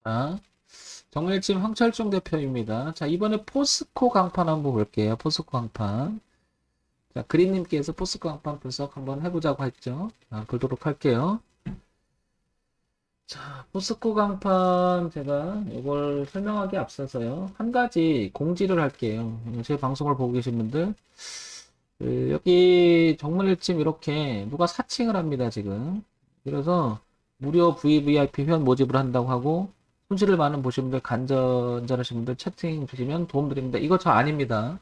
자, 정일진 황철중 대표입니다. 자, 이번에 포스코 강판 한번 볼게요. 포스코 강판. 자, 그린님께서 포스코 강판 분석 한번 해보자고 했죠. 자, 보도록 할게요. 자, 포스코 강판 제가 이걸 설명하기 앞서서요. 한 가지 공지를 할게요. 제 방송을 보고 계신 분들. 여기 정문일침 이렇게 누가 사칭을 합니다, 지금. 그래서 무료 VVIP 회원 모집을 한다고 하고 손실을 많은 보신 분들, 간전하신 분들 채팅 주시면 도움 드립니다. 이거 저 아닙니다.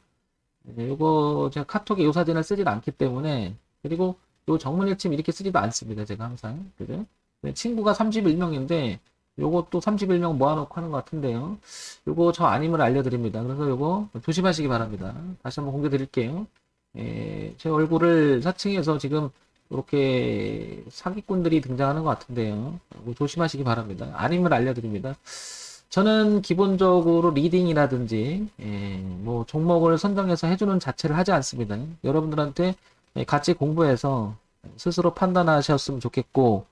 이거 제가 카톡에 요 사진을 쓰질 않기 때문에, 그리고 요 정문일침 이렇게 쓰지도 않습니다. 제가 항상. 그죠? 친구가 31명인데 요것도 31명 모아놓고 하는 것 같은데요. 요거 저 아님을 알려드립니다. 그래서 요거 조심하시기 바랍니다. 다시 한번 공개 드릴게요. 제 얼굴을 사칭해서 지금 이렇게 사기꾼들이 등장하는 것 같은데요. 조심하시기 바랍니다. 아님을 알려드립니다. 저는 기본적으로 리딩이라든지 뭐 종목을 선정해서 해주는 자체를 하지 않습니다. 여러분들한테 같이 공부해서 스스로 판단하셨으면 좋겠고,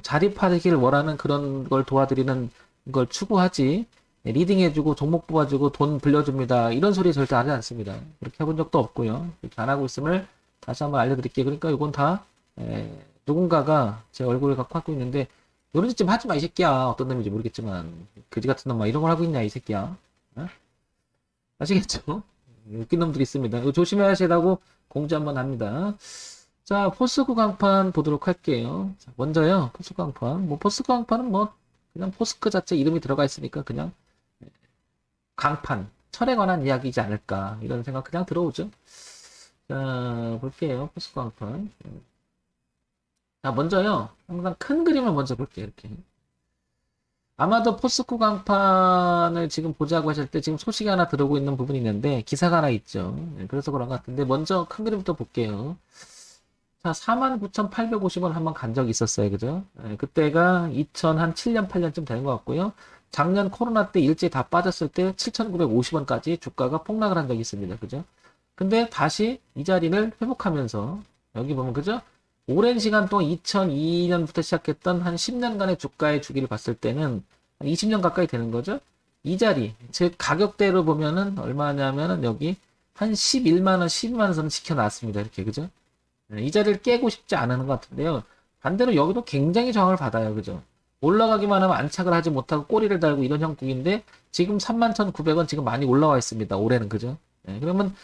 자립하기를 원하는 그런 걸 도와드리는 걸 추구하지, 리딩해주고 종목 뽑아주고 돈 빌려줍니다, 이런 소리 절대 하지 않습니다. 그렇게 해본 적도 없고요. 그렇게 안 하고 있음을 다시 한번 알려드릴게요. 그러니까 이건 다 누군가가 제 얼굴을 갖고 있는데, 이런 짓 좀 하지 마 이 새끼야. 어떤 놈인지 모르겠지만 그지 같은 놈 막 이런 걸 하고 있냐 이 새끼야. 어? 아시겠죠? 웃긴 놈들이 있습니다. 이거 조심해야 하시라고 공지 한번 합니다. 자, 포스코 강판 보도록 할게요. 자, 먼저요, 포스코 강판. 뭐, 포스코 강판은 뭐, 그냥 포스코 자체 이름이 들어가 있으니까 그냥 강판, 철에 관한 이야기이지 않을까, 이런 생각 그냥 들어오죠. 자, 볼게요. 포스코 강판. 자, 먼저요, 항상 큰 그림을 먼저 볼게요, 이렇게. 아마도 포스코 강판을 지금 보자고 하실 때 지금 소식이 하나 들어오고 있는 부분이 있는데, 기사가 하나 있죠. 그래서 그런 것 같은데, 먼저 큰 그림부터 볼게요. 자, 49,850원 한번 간 적이 있었어요. 그죠? 그때가 2007년, 8년쯤 되는 것 같고요. 작년 코로나 때 일제히 다 빠졌을 때 7,950원까지 주가가 폭락을 한 적이 있습니다. 그죠? 근데 다시 이 자리를 회복하면서, 여기 보면, 그죠? 오랜 시간 동안 2002년부터 시작했던 한 10년간의 주가의 주기를 봤을 때는 한 20년 가까이 되는 거죠? 이 자리, 즉, 가격대로 보면은 얼마냐면은 여기 한 11만원, 12만원 선을 지켜놨습니다. 이렇게, 그죠? 이 자리를 깨고 싶지 않은 것 같은데요. 반대로 여기도 굉장히 저항을 받아요. 그죠? 올라가기만 하면 안착을 하지 못하고 꼬리를 달고 이런 형국인데 지금 31,900원 지금 많이 올라와 있습니다. 올해는. 그죠? 그러면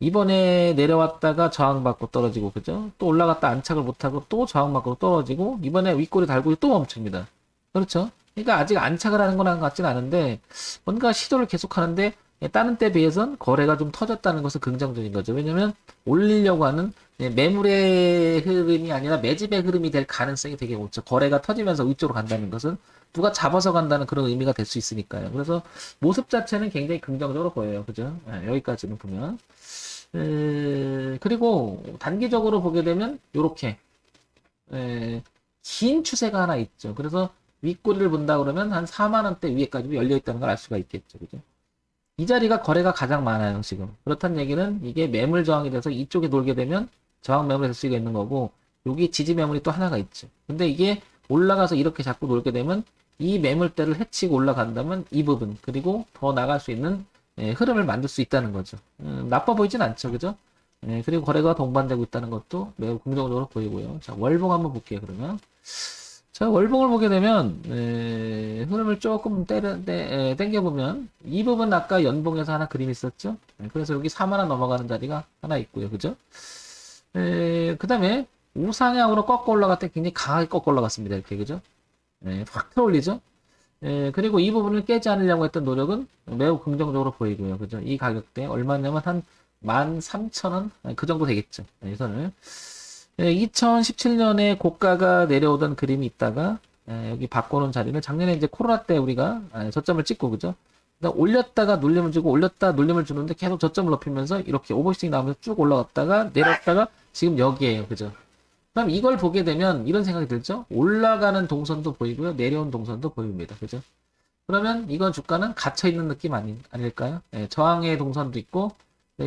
이번에 내려왔다가 저항받고 떨어지고, 그죠? 또 올라갔다 안착을 못하고 또 저항받고 떨어지고, 이번에 윗꼬리 달고 또 멈춥니다. 그렇죠? 그러니까 아직 안착을 하는 건 같지는 않은데 뭔가 시도를 계속 하는데, 다른 때 비해선 거래가 좀 터졌다는 것은 긍정적인 거죠. 왜냐면 올리려고 하는 매물의 흐름이 아니라 매집의 흐름이 될 가능성이 되게 높죠. 거래가 터지면서 위쪽으로 간다는 것은 누가 잡아서 간다는 그런 의미가 될 수 있으니까요. 그래서 모습 자체는 굉장히 긍정적으로 보여요. 그죠? 여기까지는 보면. 그리고 단기적으로 보게 되면 요렇게 긴 추세가 하나 있죠. 그래서 윗꼬리를 본다 그러면 한 4만 원대 위에까지 열려 있다는 걸 알 수가 있겠죠. 그죠? 이 자리가 거래가 가장 많아요, 지금. 그렇다는 얘기는 이게 매물 저항이 돼서 이쪽에 놀게 되면 저항 매물이 될 수가 있는 거고, 여기 지지 매물이 또 하나가 있죠. 근데 이게 올라가서 이렇게 자꾸 놀게 되면 이 매물대를 해치고 올라간다면 이 부분, 그리고 더 나갈 수 있는 흐름을 만들 수 있다는 거죠. 나빠 보이진 않죠, 그죠? 그리고 거래가 동반되고 있다는 것도 매우 긍정적으로 보이고요. 자, 월봉 한번 볼게요, 그러면. 자, 월봉을 보게 되면, 흐름을 조금 당겨보면, 이 부분 아까 연봉에서 하나 그림 있었죠? 그래서 여기 4만원 넘어가는 자리가 하나 있고요, 그죠? 그 다음에, 우상향으로 꺾어 올라갈 때 굉장히 강하게 꺾어 올라갔습니다, 이렇게, 그죠? 확 틀어올리죠? 그리고 이 부분을 깨지 않으려고 했던 노력은 매우 긍정적으로 보이고요, 그죠? 이 가격대, 얼마냐면 한 13,000원? 그 정도 되겠죠, 이 선을. 2017년에 고가가 내려오던 그림이 있다가 여기 바꿔놓은 자리를 작년에 이제 코로나 때 우리가 저점을 찍고, 그죠? 그러니까 올렸다가 눌림을 주고 올렸다 눌림을 주는데 계속 저점을 높이면서 이렇게 오버슈팅 나오면서 쭉 올라갔다가 내렸다가 지금 여기에요, 그죠? 그럼 이걸 보게 되면 이런 생각이 들죠? 올라가는 동선도 보이고요, 내려온 동선도 보입니다, 그죠? 그러면 이건 주가는 갇혀있는 느낌 아닐까요? 저항의 동선도 있고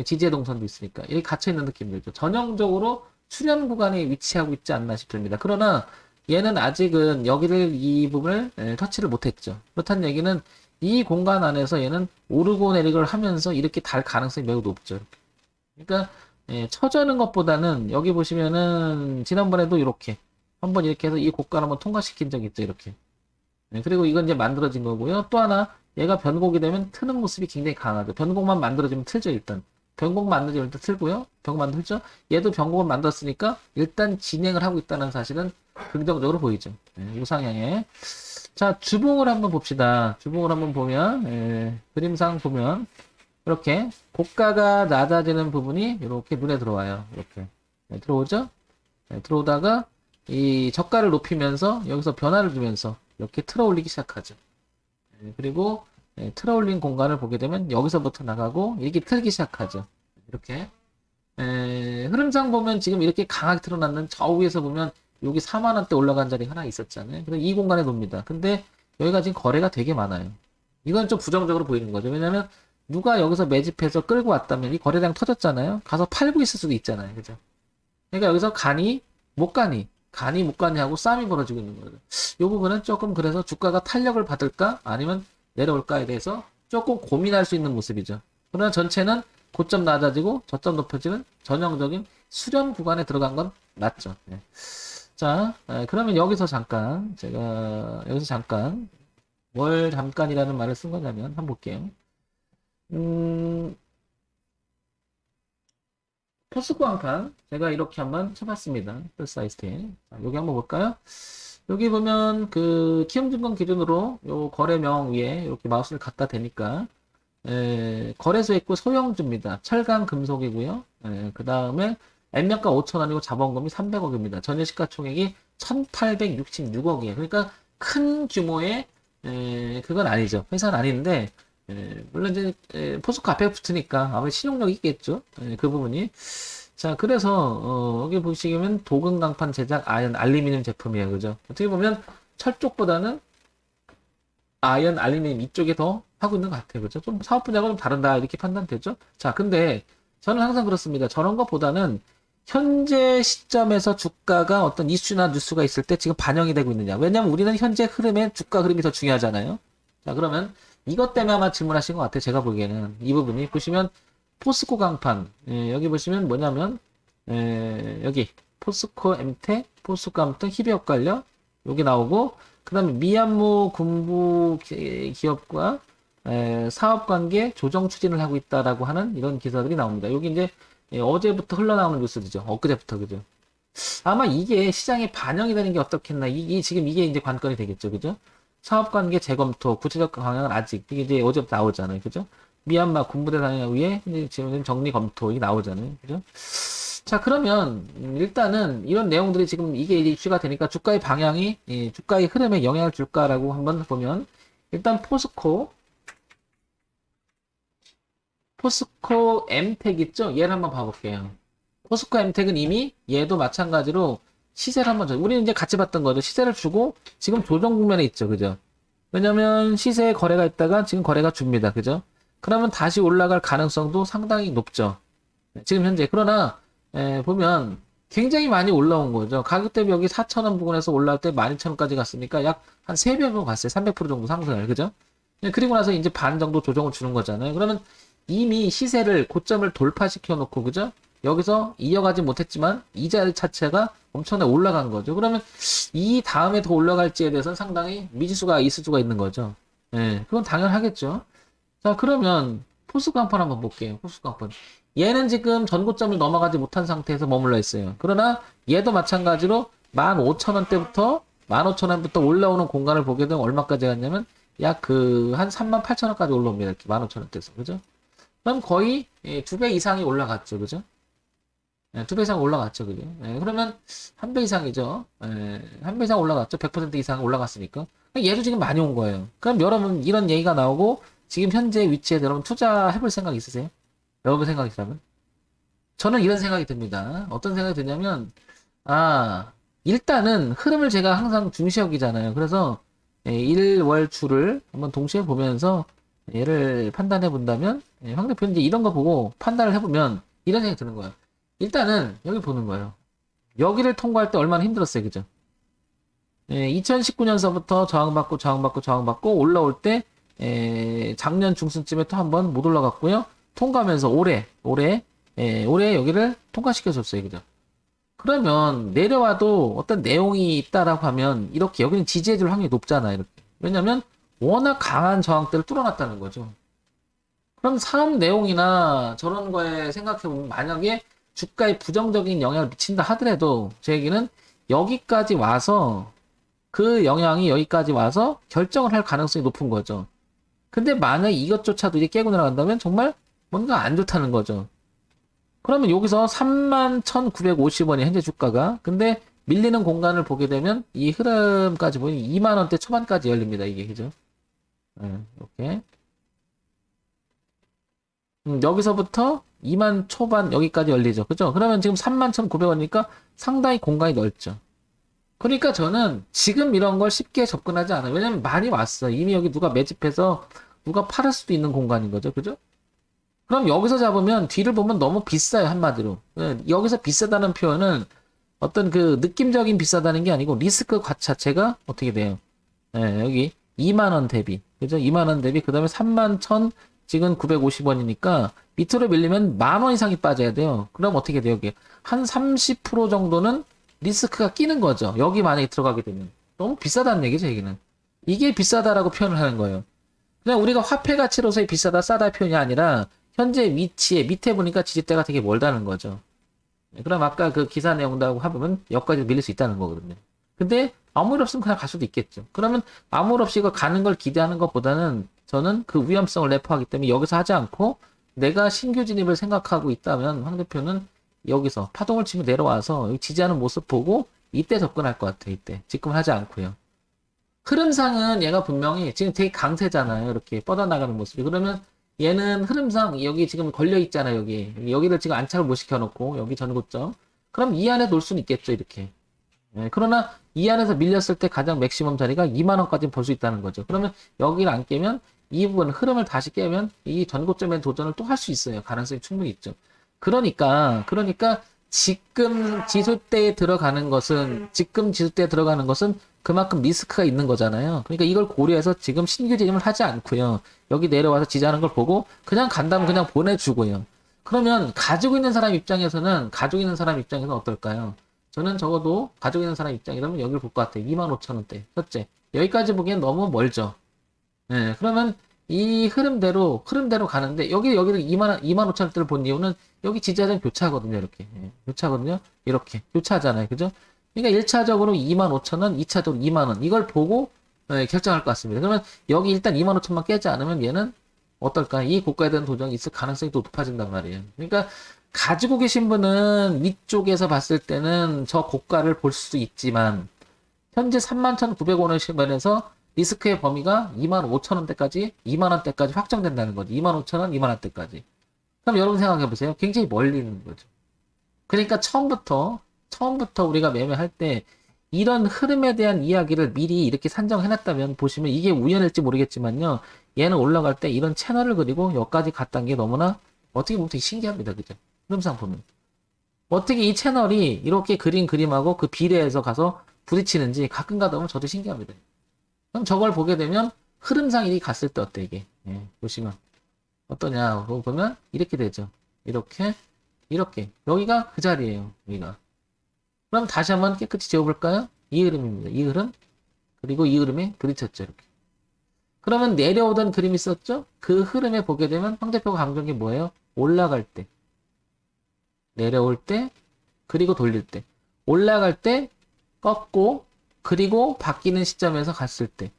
지지의 동선도 있으니까 이게 갇혀있는 느낌 들죠. 전형적으로 수렴 구간에 위치하고 있지 않나 싶습니다. 그러나 얘는 아직은 여기를 이 부분을 터치를 못했죠. 그렇다는 얘기는 이 공간 안에서 얘는 오르고 내리고를 하면서 이렇게 달 가능성이 매우 높죠. 그러니까 쳐주는 것보다는 여기 보시면은 지난번에도 이렇게 한번 이렇게 해서 이 고가를 한번 통과시킨 적이 있죠. 이렇게. 그리고 이건 이제 만들어진 거고요. 또 하나 얘가 변곡이 되면 트는 모습이 굉장히 강하죠. 변곡만 만들어지면 틀죠. 일단 변곡 만들어지면 일단 틀고요. 변곡 만들죠. 얘도 변곡을 만들었으니까 일단 진행을 하고 있다는 사실은 긍정적으로 보이죠. 우상향에. 자, 주봉을 한번 봅시다. 주봉을 한번 보면 그림상 보면 이렇게 고가가 낮아지는 부분이 이렇게 눈에 들어와요. 이렇게 들어오죠? 들어오다가 이 저가를 높이면서 여기서 변화를 주면서 이렇게 틀어 올리기 시작하죠. 그리고 틀어 올린 공간을 보게 되면 여기서부터 나가고 이렇게 틀기 시작하죠. 이렇게 흐름상 보면 지금 이렇게 강하게 틀어놨는 저 위에서 보면 여기 4만 원대 올라간 자리 하나 있었잖아요. 그래서 이 공간에 놉니다. 근데 여기가 지금 거래가 되게 많아요. 이건 좀 부정적으로 보이는 거죠. 왜냐면 누가 여기서 매집해서 끌고 왔다면 이 거래량 터졌잖아요. 가서 팔고 있을 수도 있잖아요. 그죠? 그러니까 여기서 가니 못 가니 하고 싸움이 벌어지고 있는 거죠. 이 부분은 조금 그래서 주가가 탄력을 받을까 아니면 내려올까에 대해서 조금 고민할 수 있는 모습이죠. 그러나 전체는 고점 낮아지고 저점 높여지는 전형적인 수렴 구간에 들어간 건 맞죠. 네. 자, 그러면 여기서 잠깐 뭘 잠깐이라는 말을 쓴 거냐면 한번 볼게요. 포스코 한판 제가 이렇게 한번 쳐봤습니다. 플사이스테. 여기 한번 볼까요? 여기 보면 그 키움증권 기준으로 요 거래명 위에 이렇게 마우스를 갖다 대니까 거래소 있고 소형주입니다. 철강 금속이고요. 그 다음에 액면가 5천원이고 자본금이 300억입니다. 전일 시가총액이 1866억이에요. 그러니까 큰 규모의 그건 아니죠. 회사는 아닌데 물론 이제 포스코 앞에 붙으니까 아무래도 신용력이 있겠죠. 그 부분이. 자, 그래서 여기 보시면 도금 강판 제작 아연 알루미늄 제품이에요. 그죠? 어떻게 보면 철 쪽보다는 아연 알루미늄 이쪽에 더 하고 있는 것 같아요. 그죠? 좀 사업 분야가 좀 다른다 이렇게 판단되죠. 자, 근데 저는 항상 그렇습니다. 저런 것보다는 현재 시점에서 주가가 어떤 이슈나 뉴스가 있을 때 지금 반영이 되고 있느냐. 왜냐면 우리는 현재 흐름에 주가 흐름이 더 중요하잖아요. 자, 그러면 이것 때문에 아마 질문하신 것 같아요. 제가 보기에는. 이 부분이. 보시면, 포스코 강판. 여기 보시면 뭐냐면, 여기, 포스코 엠텍, 포스코 아무튼 희비업 관련, 여기 나오고, 그 다음에 미얀무 군부 기업과 사업 관계 조정 추진을 하고 있다라고 하는 이런 기사들이 나옵니다. 여기 이제 어제부터 흘러나오는 뉴스들이죠. 엊그제부터, 그죠? 아마 이게 시장에 반영이 되는 게 어떻겠나. 지금 이게 이제 관건이 되겠죠. 그죠? 사업관계 재검토, 구체적 방향은 아직, 이게 이제 어제부터 나오잖아요. 그죠? 미얀마 군부대 단위에 의해 지금 정리 검토, 이게 나오잖아요. 그죠? 자, 그러면, 일단은, 이런 내용들이 지금 이게 이슈가 되니까 주가의 방향이, 주가의 흐름에 영향을 줄까라고 한번 보면, 일단 포스코 엠텍 있죠? 얘를 한번 봐볼게요. 포스코 엠텍은 이미 얘도 마찬가지로 시세를 한번 우리는 이제 같이 봤던 거죠. 시세를 주고 지금 조정 국면에 있죠. 그죠? 왜냐면 시세에 거래가 있다가 지금 거래가 줍니다. 그죠? 그러면 다시 올라갈 가능성도 상당히 높죠. 지금 현재. 그러나 보면 굉장히 많이 올라온 거죠. 가격 대비 여기 4,000원 부근에서 올라올 때 12,000원까지 갔으니까 약 한 3배 정도 갔어요. 300% 정도 상승을. 그죠? 그리고 나서 이제 반 정도 조정을 주는 거잖아요. 그러면 이미 시세를 고점을 돌파시켜 놓고 그죠? 여기서 이어가지 못했지만 이자 자체가 엄청나게 올라간 거죠. 그러면 이 다음에 더 올라갈지에 대해서는 상당히 미지수가 있을 수가 있는 거죠. 그건 당연하겠죠. 자, 그러면 포스코 한판 한번 볼게요. 포스코 한판. 얘는 지금 전고점을 넘어가지 못한 상태에서 머물러 있어요. 그러나 얘도 마찬가지로 15,000원대부터 15,000원부터 올라오는 공간을 보게 되면 얼마까지 갔냐면 약 한 38,000원까지 올라옵니다. 이렇게 15,000원대에서. 그죠? 그럼 거의 2배 이상이 올라갔죠. 그죠? 2배 이상 올라갔죠. 그죠? 그러면 1배 이상이죠. 1배 이상 올라갔죠. 100% 이상 올라갔으니까. 얘도 지금 많이 온 거예요. 그럼 여러분 이런 얘기가 나오고 지금 현재 위치에 여러분 투자해볼 생각 있으세요? 여러분 생각 있다면? 저는 이런 생각이 듭니다. 어떤 생각이 드냐면 일단은 흐름을 제가 항상 중시 여기잖아요. 그래서 일월주를 한번 동시에 보면서 얘를 판단해 본다면 황대표는 이제 이런 거 보고 판단을 해보면 이런 생각이 드는 거예요. 일단은 여기 보는 거예요. 여기를 통과할 때 얼마나 힘들었어요. 그죠? 2019년서부터 저항받고 저항받고 저항받고 올라올 때 작년 중순쯤에 또 한번 못 올라갔고요. 통과하면서 올해 여기를 통과시켜줬어요. 그죠? 그러면 내려와도 어떤 내용이 있다라고 하면 이렇게 여기는 지지해줄 확률이 높잖아요. 이렇게. 왜냐면 워낙 강한 저항대를 뚫어놨다는 거죠. 그럼 사업 내용이나 저런 거에 생각해보면 만약에 주가에 부정적인 영향을 미친다 하더라도 제 얘기는 여기까지 와서 그 영향이 여기까지 와서 결정을 할 가능성이 높은 거죠. 근데 만약 이것조차도 이제 깨고 내려간다면 정말 뭔가 안 좋다는 거죠. 그러면 여기서 31,950원이 현재 주가가. 근데 밀리는 공간을 보게 되면 이 흐름까지 보니 2만 원대 초반까지 열립니다. 이게 그죠? 이렇게. 여기서부터 2만 초반 여기까지 열리죠. 그죠? 그러면 지금 31,900원이니까 상당히 공간이 넓죠. 그러니까 저는 지금 이런 걸 쉽게 접근하지 않아요. 왜냐면 많이 왔어. 이미 여기 누가 매집해서 누가 팔을 수도 있는 공간인 거죠. 그죠? 그럼 여기서 잡으면 뒤를 보면 너무 비싸요. 한마디로. 여기서 비싸다는 표현은 어떤 그 느낌적인 비싸다는 게 아니고 리스크 자체가 어떻게 돼요? 여기 2만 원 대비. 그죠? 2만 원 대비. 그 다음에 3만 1,000 지금 950원이니까 밑으로 밀리면 10,000원 이상이 빠져야 돼요. 그럼 어떻게 돼요? 여기 한 30% 정도는 리스크가 끼는 거죠. 여기 만약에 들어가게 되면. 너무 비싸다는 얘기죠, 여기는. 이게 비싸다라고 표현을 하는 거예요. 그냥 우리가 화폐 가치로서의 비싸다, 싸다 표현이 아니라 현재 위치에 밑에 보니까 지지대가 되게 멀다는 거죠. 그럼 아까 그 기사 내용하고 하면 여기까지 밀릴 수 있다는 거거든요. 근데 아무 일 없으면 그냥 갈 수도 있겠죠. 그러면 아무 일 없이 이거 가는 걸 기대하는 것보다는 저는 그 위험성을 내포하기 때문에 여기서 하지 않고 내가 신규 진입을 생각하고 있다면 황 대표는 여기서 파동을 치고 내려와서 여기 지지하는 모습 보고 이때 접근할 것 같아요. 이때. 지금 하지 않고요. 흐름상은 얘가 분명히 지금 되게 강세잖아요. 이렇게 뻗어나가는 모습이. 그러면 얘는 흐름상 여기 지금 걸려 있잖아요. 여기를 지금 안착을 못 시켜놓고 여기 전고점. 그럼 이 안에 놓을 수는 있겠죠. 이렇게. 그러나 이 안에서 밀렸을 때 가장 맥시멈 자리가 2만 원까지 볼 수 있다는 거죠. 그러면 여기를 안 깨면 이 부분 흐름을 다시 깨면 이 전고점의 도전을 또 할 수 있어요. 가능성이 충분히 있죠. 그러니까 지금 지수대에 들어가는 것은 그만큼 리스크가 있는 거잖아요. 그러니까 이걸 고려해서 지금 신규 진입을 하지 않고요. 여기 내려와서 지지하는 걸 보고 그냥 간다면 그냥 보내주고요. 그러면 가지고 있는 사람 입장에서는 어떨까요? 저는 적어도 가지고 있는 사람 입장이라면 여기를 볼 것 같아요. 25,000원대. 첫째. 여기까지 보기엔 너무 멀죠. 그러면 이 흐름대로 가는데 여기를 25,000원대를 본 이유는 여기 지지하자면 교차하거든요. 이렇게. 교차하거든요. 이렇게. 교차하잖아요. 그죠? 그러니까 1차적으로 25,000원, 2차적으로 2만원. 이걸 보고 결정할 것 같습니다. 그러면 여기 일단 25,000만 깨지 않으면 얘는 어떨까? 이 고가에 대한 도전이 있을 가능성이 또 높아진단 말이에요. 그러니까 가지고 계신 분은 위쪽에서 봤을 때는 저 고가를 볼 수 있지만 현재 31,900원에서 리스크의 범위가 25,000원대까지 2만원대까지 확정된다는 거죠. 25,000원, 2만원대까지. 그럼 여러분 생각해 보세요. 굉장히 멀리 있는 거죠. 그러니까 처음부터 우리가 매매할 때 이런 흐름에 대한 이야기를 미리 이렇게 산정해놨다면 보시면 이게 우연일지 모르겠지만요. 얘는 올라갈 때 이런 채널을 그리고 여기까지 갔다는 게 너무나 어떻게 보면 되게 신기합니다. 그죠? 흐름상 보면. 어떻게 이 채널이 이렇게 그린 그림하고 그 비례해서 가서 부딪히는지 가끔 가다 보면 저도 신기합니다. 그럼 저걸 보게 되면 흐름상 이렇게 갔을 때 어때 이게? 보시면 어떠냐 보면 이렇게 되죠. 이렇게 여기가 그 자리예요. 여기가. 그럼 다시 한번 깨끗이 지워볼까요? 이 흐름입니다. 이 흐름 그리고 이 흐름에 부딪혔죠. 이렇게. 그러면 내려오던 그림이 있었죠? 그 흐름에 보게 되면 황 대표가 강조한 게 뭐예요? 올라갈 때, 내려올 때, 그리고 돌릴 때. 올라갈 때 꺾고 그리고 바뀌는 시점에서 갔을 때.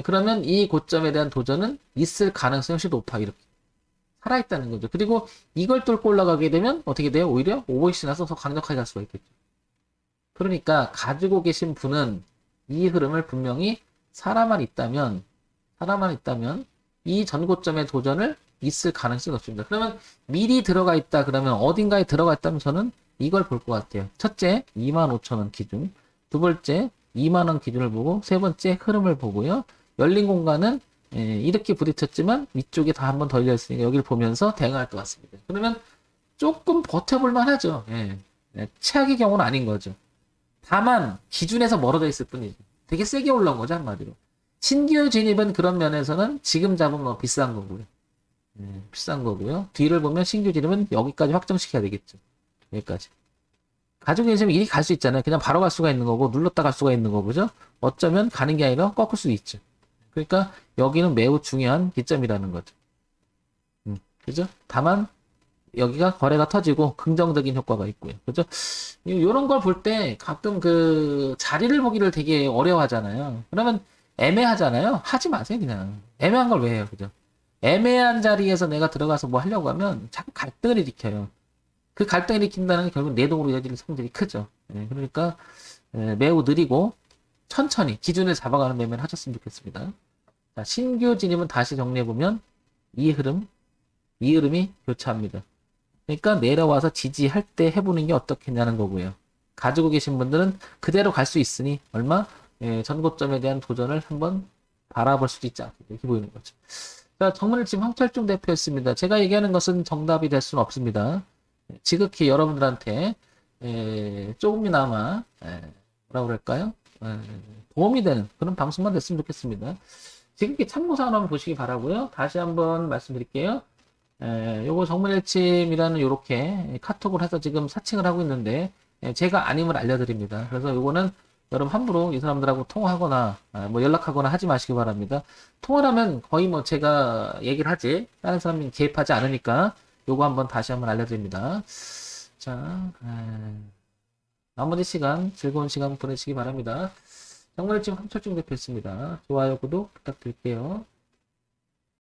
그러면 이 고점에 대한 도전은 있을 가능성이 훨씬 높아. 이렇게. 살아있다는 거죠. 그리고 이걸 뚫고 올라가게 되면 어떻게 돼요? 오히려 오버히트 나서 더 강력하게 갈 수가 있겠죠. 그러니까 가지고 계신 분은 이 흐름을 분명히 사람만 있다면 이 전고점의 도전을 있을 가능성이 높습니다. 그러면 미리 들어가 있다 그러면 어딘가에 들어가 있다면 저는 이걸 볼 것 같아요. 첫째 25,000원 기준, 두 번째 2만원 기준을 보고 세 번째 흐름을 보고요. 열린 공간은 이렇게 부딪혔지만 위쪽에 다 한 번 더 열렸으니까 여기를 보면서 대응할 것 같습니다. 그러면 조금 버텨볼 만하죠. 최악의 경우는 아닌 거죠. 다만 기준에서 멀어져 있을 뿐이지. 되게 세게 올라온 거죠, 한마디로. 신규 진입은 그런 면에서는 지금 잡으면 뭐 비싼 거고요. 비싼 거고요. 뒤를 보면 신규 진입은 여기까지 확정시켜야 되겠죠. 여기까지. 가지고 계시면 일이 갈 수 있잖아요. 그냥 바로 갈 수가 있는 거고 눌렀다 갈 수가 있는 거고, 그죠? 어쩌면 가는 게 아니라 꺾을 수도 있죠. 그러니까 여기는 매우 중요한 기점이라는 거죠. 그죠? 다만 여기가 거래가 터지고 긍정적인 효과가 있고요. 그죠? 이런 걸 볼 때 가끔 그 자리를 보기를 되게 어려워하잖아요. 그러면 애매하잖아요. 하지 마세요, 그냥. 애매한 걸 왜 해요, 그죠? 애매한 자리에서 내가 들어가서 뭐 하려고 하면 자꾸 갈등을 일으켜요. 그 갈등을 일으킨다는 게 결국 내동으로 이어질 성질이 크죠. 그러니까 매우 느리고 천천히 기준을 잡아가는 매매를 하셨으면 좋겠습니다. 자, 신규 진입은 다시 정리해보면 이 흐름이 교차합니다. 그러니까 내려와서 지지할 때 해보는 게 어떻겠냐는 거고요. 가지고 계신 분들은 그대로 갈 수 있으니 얼마 전고점에 대한 도전을 한번 바라볼 수도 있지 않겠냐 이렇게 보이는 거죠. 자, 정문일침 황철중 대표였습니다. 제가 얘기하는 것은 정답이 될 수는 없습니다. 지극히 여러분들한테 조금이나마 뭐라 그럴까요? 도움이 되는 그런 방송만 됐으면 좋겠습니다. 지극히 참고사항 한번 보시기 바라고요. 다시 한번 말씀드릴게요. 요거 정문일침이라는 요렇게 카톡을 해서 지금 사칭을 하고 있는데 제가 아님을 알려드립니다. 그래서 요거는 여러분 함부로 이 사람들하고 통화하거나 뭐 연락하거나 하지 마시기 바랍니다. 통화를 하면 거의 뭐 제가 얘기를 하지 다른 사람이 개입하지 않으니까 요거 한번 다시 한번 알려드립니다. 자, 나머지 시간 즐거운 시간 보내시기 바랍니다. 정문일침 황철중 대표였습니다. 좋아요, 구독 부탁드릴게요.